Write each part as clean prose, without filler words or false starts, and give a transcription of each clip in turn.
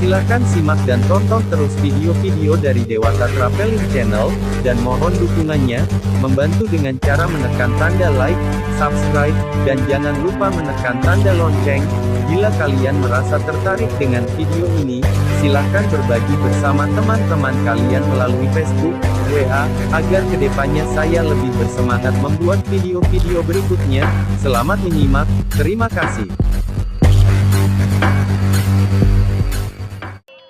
Silakan simak dan tonton terus video-video dari Dewata Traveling Channel, dan mohon dukungannya, membantu dengan cara menekan tanda like, subscribe, dan jangan lupa menekan tanda lonceng. Bila kalian merasa tertarik dengan video ini, silahkan berbagi bersama teman-teman kalian melalui Facebook, WA, agar kedepannya saya lebih bersemangat membuat video-video berikutnya. Selamat menyimak, terima kasih.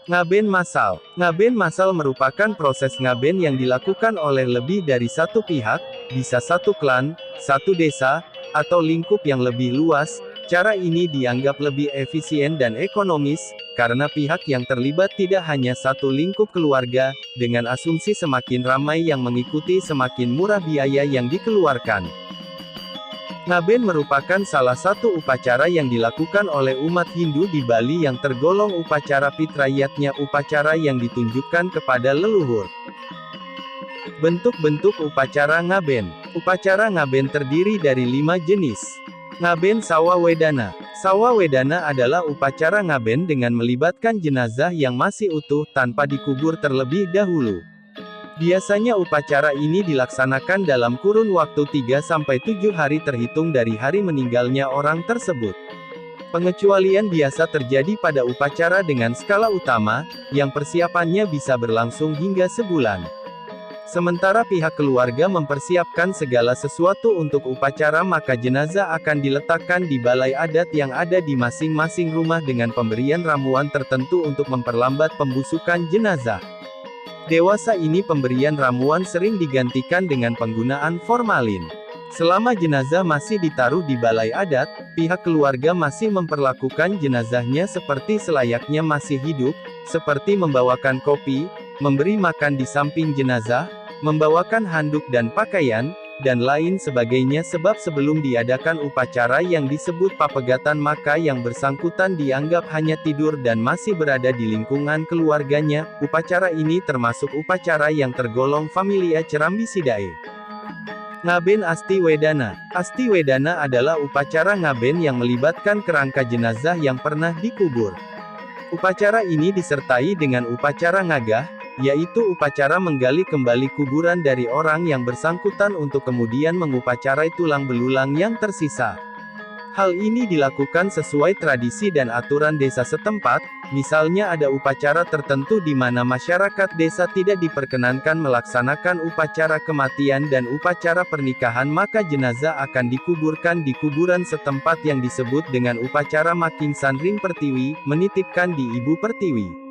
Ngaben massal. Ngaben massal merupakan proses ngaben yang dilakukan oleh lebih dari satu pihak, bisa satu klan, satu desa, atau lingkup yang lebih luas. Cara ini dianggap lebih efisien dan ekonomis, karena pihak yang terlibat tidak hanya satu lingkup keluarga, dengan asumsi semakin ramai yang mengikuti semakin murah biaya yang dikeluarkan. Ngaben merupakan salah satu upacara yang dilakukan oleh umat Hindu di Bali yang tergolong upacara fitriyatnya, upacara yang ditunjukkan kepada leluhur. Bentuk-bentuk upacara ngaben. Upacara ngaben terdiri dari 5 jenis. Ngaben Sawa Wedana. Sawa Wedana adalah upacara ngaben dengan melibatkan jenazah yang masih utuh tanpa dikubur terlebih dahulu. Biasanya upacara ini dilaksanakan dalam kurun waktu 3-7 hari terhitung dari hari meninggalnya orang tersebut. Pengecualian biasa terjadi pada upacara dengan skala utama, yang persiapannya bisa berlangsung hingga sebulan. Sementara pihak keluarga mempersiapkan segala sesuatu untuk upacara, maka jenazah akan diletakkan di balai adat yang ada di masing-masing rumah dengan pemberian ramuan tertentu untuk memperlambat pembusukan jenazah. Dewasa ini pemberian ramuan sering digantikan dengan penggunaan formalin. Selama jenazah masih ditaruh di balai adat, pihak keluarga masih memperlakukan jenazahnya seperti selayaknya masih hidup, seperti membawakan kopi, memberi makan di samping jenazah, membawakan handuk dan pakaian, dan lain sebagainya, sebab sebelum diadakan upacara yang disebut papegatan maka yang bersangkutan dianggap hanya tidur dan masih berada di lingkungan keluarganya. Upacara ini termasuk upacara yang tergolong familia Cerambisidae. Ngaben Asti Wedana. Asti Wedana adalah upacara ngaben yang melibatkan kerangka jenazah yang pernah dikubur. Upacara ini disertai dengan upacara ngagah, yaitu upacara menggali kembali kuburan dari orang yang bersangkutan untuk kemudian mengupacarai tulang belulang yang tersisa. Hal ini dilakukan sesuai tradisi dan aturan desa setempat, misalnya ada upacara tertentu di mana masyarakat desa tidak diperkenankan melaksanakan upacara kematian dan upacara pernikahan, maka jenazah akan dikuburkan di kuburan setempat yang disebut dengan upacara Making Sandring Pertiwi, menitipkan di Ibu Pertiwi.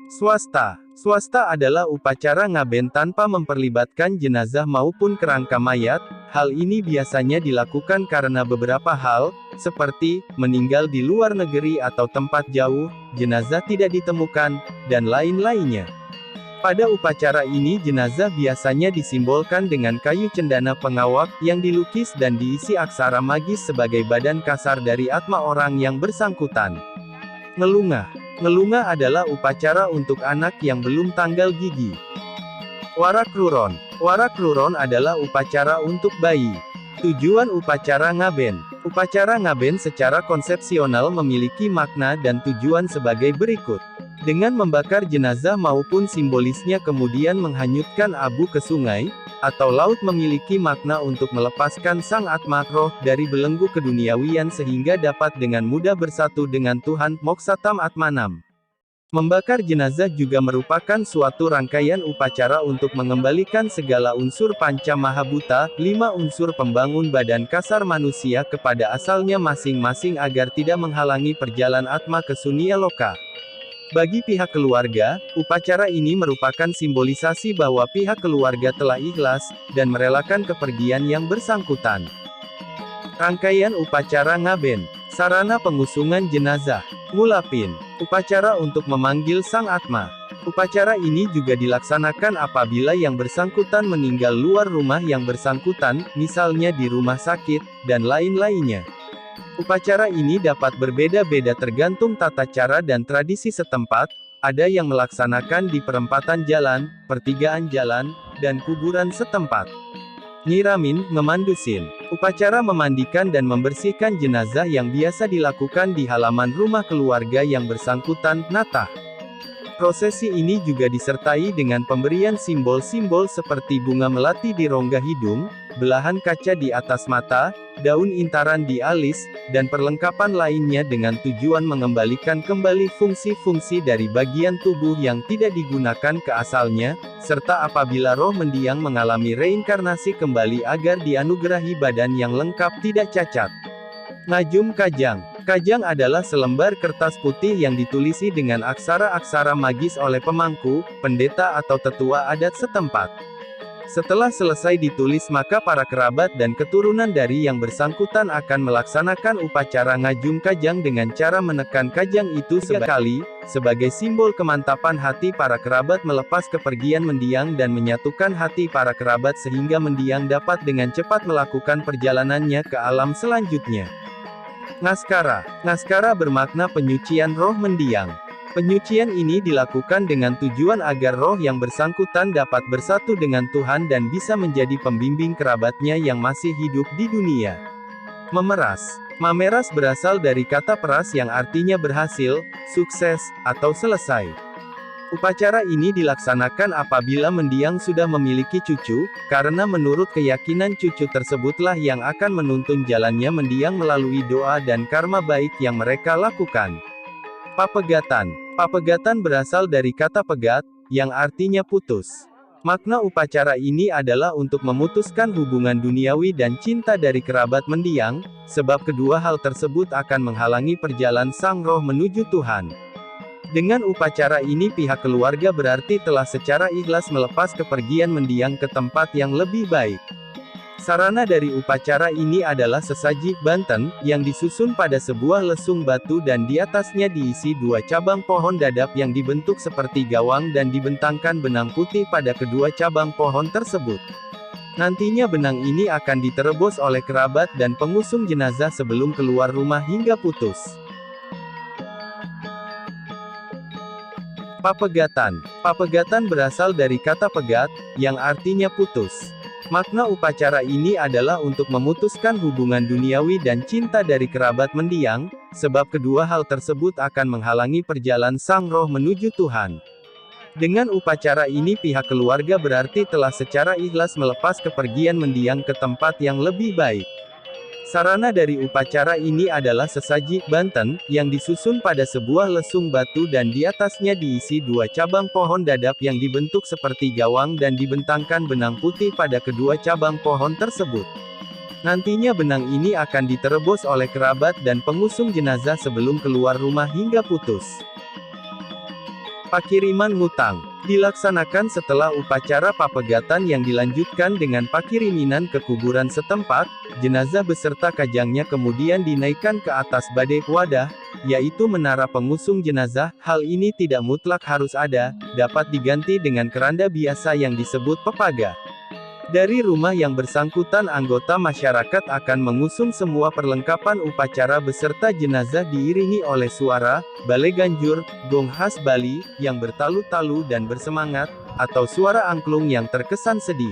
Swasta. Swasta adalah upacara ngaben tanpa memperlibatkan jenazah maupun kerangka mayat. Hal ini biasanya dilakukan karena beberapa hal, seperti meninggal di luar negeri atau tempat jauh, jenazah tidak ditemukan, dan lain-lainnya. Pada upacara ini jenazah biasanya disimbolkan dengan kayu cendana pengawak yang dilukis dan diisi aksara magis sebagai badan kasar dari atma orang yang bersangkutan. Ngelungah. Ngelungah adalah upacara untuk anak yang belum tanggal gigi. Warakruron. Warakruron adalah upacara untuk bayi. Tujuan upacara ngaben. Upacara ngaben secara konsepsional memiliki makna dan tujuan sebagai berikut. Dengan membakar jenazah maupun simbolisnya kemudian menghanyutkan abu ke sungai, atau laut memiliki makna untuk melepaskan sang atma roh dari belenggu keduniawian sehingga dapat dengan mudah bersatu dengan Tuhan, Moksatam Atmanam. Membakar jenazah juga merupakan suatu rangkaian upacara untuk mengembalikan segala unsur panca mahabhuta, 5 unsur pembangun badan kasar manusia kepada asalnya masing-masing agar tidak menghalangi perjalanan atma ke sunia loka. Bagi pihak keluarga, upacara ini merupakan simbolisasi bahwa pihak keluarga telah ikhlas, dan merelakan kepergian yang bersangkutan. Rangkaian upacara ngaben. Sarana pengusungan jenazah. Ngulapin. Upacara untuk memanggil sang atma. Upacara ini juga dilaksanakan apabila yang bersangkutan meninggal luar rumah yang bersangkutan, misalnya di rumah sakit, dan lain-lainnya. Upacara ini dapat berbeda-beda tergantung tata cara dan tradisi setempat, ada yang melaksanakan di perempatan jalan, pertigaan jalan, dan kuburan setempat. Nyiramin, ngemandusin. Upacara memandikan dan membersihkan jenazah yang biasa dilakukan di halaman rumah keluarga yang bersangkutan, natah. Prosesi ini juga disertai dengan pemberian simbol-simbol seperti bunga melati di rongga hidung, belahan kaca di atas mata, daun intaran di alis, dan perlengkapan lainnya dengan tujuan mengembalikan kembali fungsi-fungsi dari bagian tubuh yang tidak digunakan ke asalnya, serta apabila roh mendiang mengalami reinkarnasi kembali agar dianugerahi badan yang lengkap tidak cacat. Ngajum Kajang. Kajang adalah selembar kertas putih yang ditulisi dengan aksara-aksara magis oleh pemangku, pendeta atau tetua adat setempat. Setelah selesai ditulis maka para kerabat dan keturunan dari yang bersangkutan akan melaksanakan upacara ngajum kajang dengan cara menekan kajang itu 3 kali, sebagai simbol kemantapan hati para kerabat melepas kepergian mendiang dan menyatukan hati para kerabat sehingga mendiang dapat dengan cepat melakukan perjalanannya ke alam selanjutnya. Ngaskara. Ngaskara bermakna penyucian roh mendiang. Penyucian ini dilakukan dengan tujuan agar roh yang bersangkutan dapat bersatu dengan Tuhan dan bisa menjadi pembimbing kerabatnya yang masih hidup di dunia. Memeras. Mameras berasal dari kata peras yang artinya berhasil, sukses, atau selesai. Upacara ini dilaksanakan apabila mendiang sudah memiliki cucu, karena menurut keyakinan cucu tersebutlah yang akan menuntun jalannya mendiang melalui doa dan karma baik yang mereka lakukan. Papegatan. Papegatan berasal dari kata pegat, yang artinya putus. Makna upacara ini adalah untuk memutuskan hubungan duniawi dan cinta dari kerabat mendiang, sebab kedua hal tersebut akan menghalangi perjalanan sang roh menuju Tuhan. Dengan upacara ini pihak keluarga berarti telah secara ikhlas melepas kepergian mendiang ke tempat yang lebih baik. Sarana dari upacara ini adalah sesaji banten, yang disusun pada sebuah lesung batu dan di atasnya diisi 2 cabang pohon dadap yang dibentuk seperti gawang dan dibentangkan benang putih pada kedua cabang pohon tersebut. Nantinya benang ini akan diterebos oleh kerabat dan pengusung jenazah sebelum keluar rumah hingga putus. Papegatan. Papegatan berasal dari kata pegat, yang artinya putus. Makna upacara ini adalah untuk memutuskan hubungan duniawi dan cinta dari kerabat mendiang, sebab kedua hal tersebut akan menghalangi perjalanan sang roh menuju Tuhan. Dengan upacara ini pihak keluarga berarti telah secara ikhlas melepas kepergian mendiang ke tempat yang lebih baik. Sarana dari upacara ini adalah sesaji banten, yang disusun pada sebuah lesung batu dan di atasnya diisi 2 cabang pohon dadap yang dibentuk seperti gawang dan dibentangkan benang putih pada kedua cabang pohon tersebut. Nantinya benang ini akan diterebos oleh kerabat dan pengusung jenazah sebelum keluar rumah hingga putus. Pakiriman ngutang. Dilaksanakan setelah upacara papegatan yang dilanjutkan dengan pakiriminan ke kuburan setempat, jenazah beserta kajangnya kemudian dinaikkan ke atas badai wadah, yaitu menara pengusung jenazah. Hal ini tidak mutlak harus ada, dapat diganti dengan keranda biasa yang disebut pepaga. Dari rumah yang bersangkutan anggota masyarakat akan mengusung semua perlengkapan upacara beserta jenazah diiringi oleh suara, bale ganjur, gong khas Bali, yang bertalu-talu dan bersemangat, atau suara angklung yang terkesan sedih.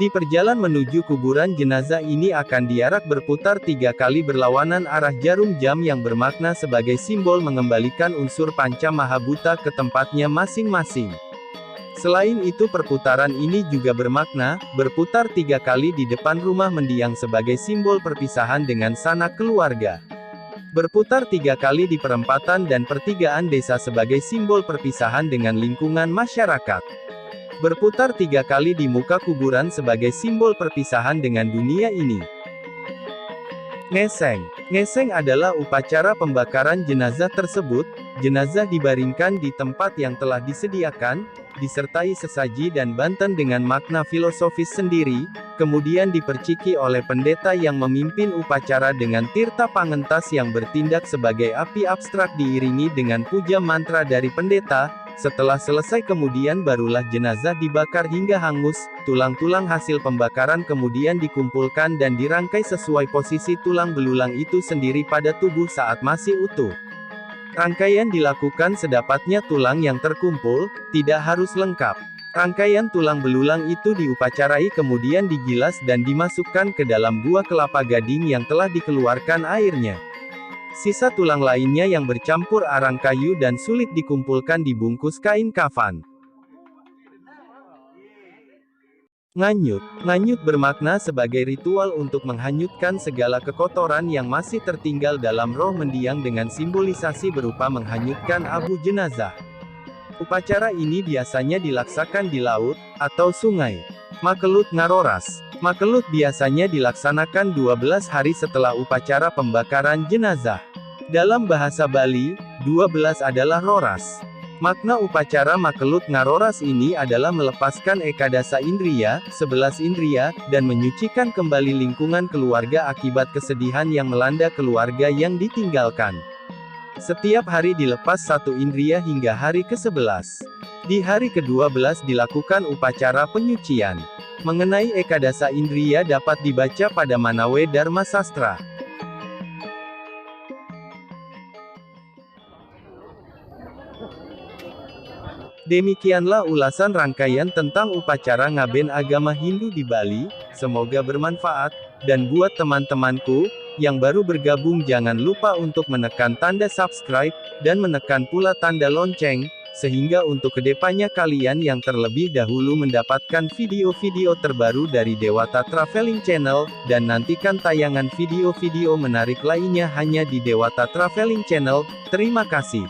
Di perjalanan menuju kuburan jenazah ini akan diarak berputar 3 kali berlawanan arah jarum jam yang bermakna sebagai simbol mengembalikan unsur panca mahabhuta ke tempatnya masing-masing. Selain itu perputaran ini juga bermakna, berputar 3 kali di depan rumah mendiang sebagai simbol perpisahan dengan sanak keluarga. Berputar 3 kali di perempatan dan pertigaan desa sebagai simbol perpisahan dengan lingkungan masyarakat. Berputar 3 kali di muka kuburan sebagai simbol perpisahan dengan dunia ini. Ngeseng. Ngeseng adalah upacara pembakaran jenazah tersebut. Jenazah dibaringkan di tempat yang telah disediakan, disertai sesaji dan banten dengan makna filosofis sendiri, kemudian diperciki oleh pendeta yang memimpin upacara dengan tirta pangentas yang bertindak sebagai api abstrak diiringi dengan puja mantra dari pendeta. Setelah selesai kemudian barulah jenazah dibakar hingga hangus, tulang-tulang hasil pembakaran kemudian dikumpulkan dan dirangkai sesuai posisi tulang belulang itu sendiri pada tubuh saat masih utuh. Rangkaian dilakukan sedapatnya tulang yang terkumpul, tidak harus lengkap. Rangkaian tulang belulang itu diupacarai kemudian digilas dan dimasukkan ke dalam buah kelapa gading yang telah dikeluarkan airnya. Sisa tulang lainnya yang bercampur arang kayu dan sulit dikumpulkan dibungkus kain kafan. Nganyut. Nganyut bermakna sebagai ritual untuk menghanyutkan segala kekotoran yang masih tertinggal dalam roh mendiang dengan simbolisasi berupa menghanyutkan abu jenazah. Upacara ini biasanya dilaksanakan di laut, atau sungai. Makelut Ngaroras. Makelut biasanya dilaksanakan 12 hari setelah upacara pembakaran jenazah. Dalam bahasa Bali, 12 adalah roras. Makna upacara Makelut Ngaroras ini adalah melepaskan ekadasa indriya, 11 indriya, dan menyucikan kembali lingkungan keluarga akibat kesedihan yang melanda keluarga yang ditinggalkan. Setiap hari dilepas satu indriya hingga hari ke-11. Di hari ke-12 dilakukan upacara penyucian. Mengenai ekadasa indriya dapat dibaca pada Manawe Dharma Sastra. Demikianlah ulasan rangkaian tentang upacara ngaben agama Hindu di Bali, semoga bermanfaat, dan buat teman-temanku, yang baru bergabung jangan lupa untuk menekan tanda subscribe, dan menekan pula tanda lonceng, sehingga untuk kedepannya kalian yang terlebih dahulu mendapatkan video-video terbaru dari Dewata Traveling Channel, dan nantikan tayangan video-video menarik lainnya hanya di Dewata Traveling Channel. Terima kasih.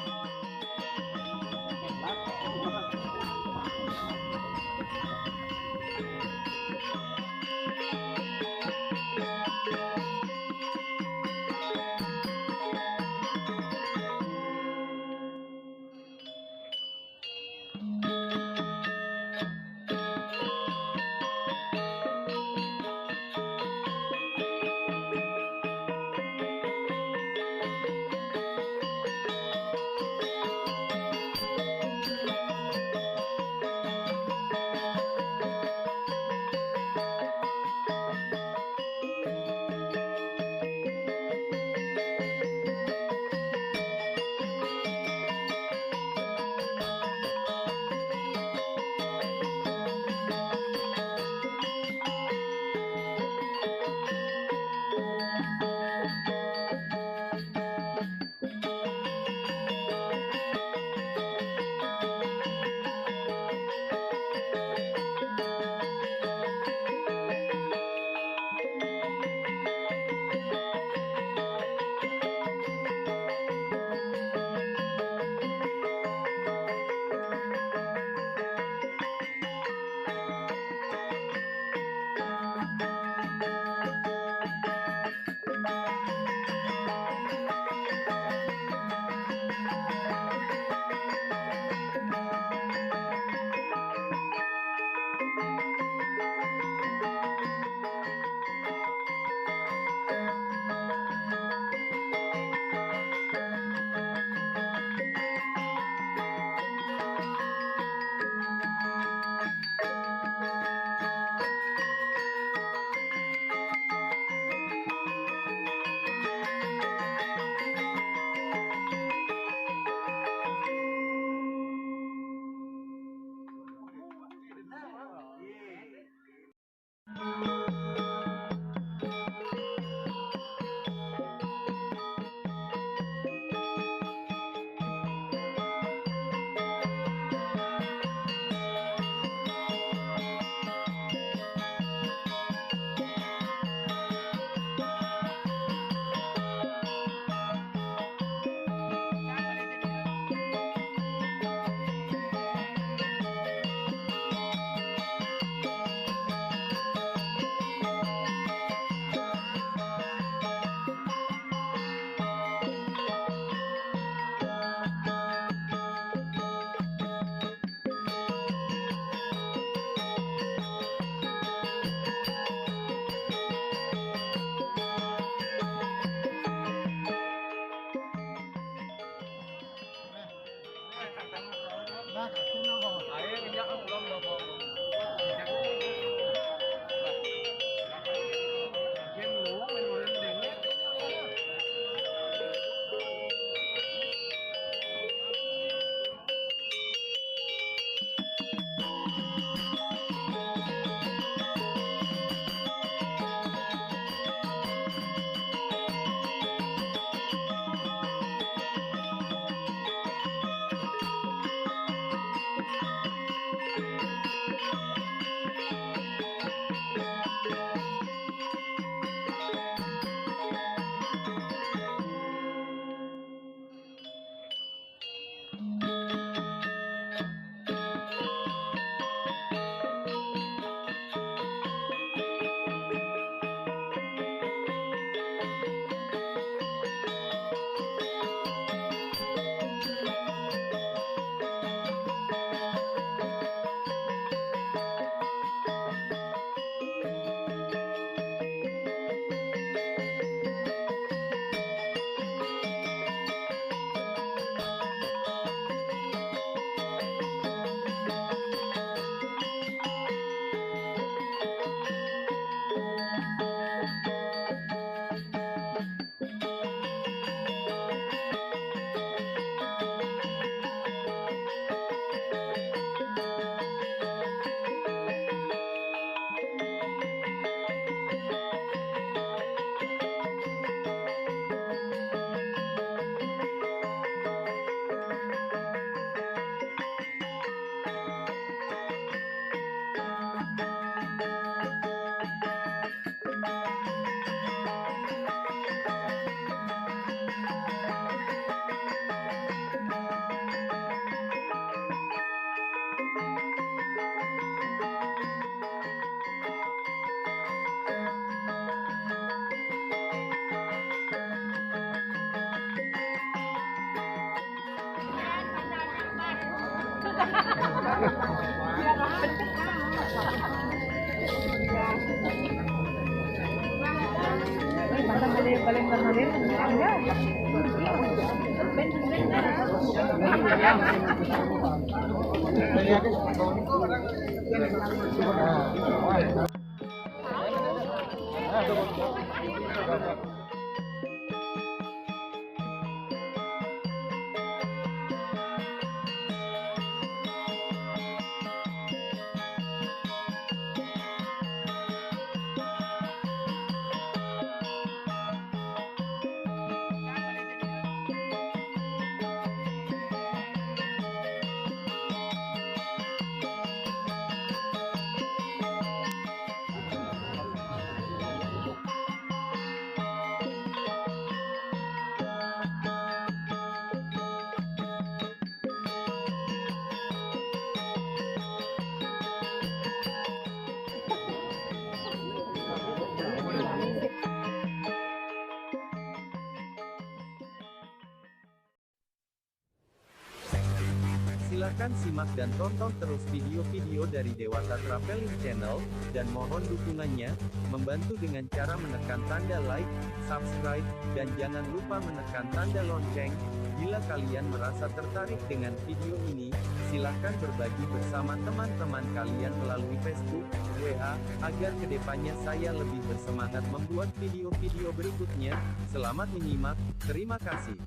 Silakan simak dan tonton terus video-video dari Dewata Traveling Channel, dan mohon dukungannya, membantu dengan cara menekan tanda like, subscribe, dan jangan lupa menekan tanda lonceng. Bila kalian merasa tertarik dengan video ini, silakan berbagi bersama teman-teman kalian melalui Facebook, WA, agar kedepannya saya lebih bersemangat membuat video-video berikutnya. Selamat menyimak, terima kasih.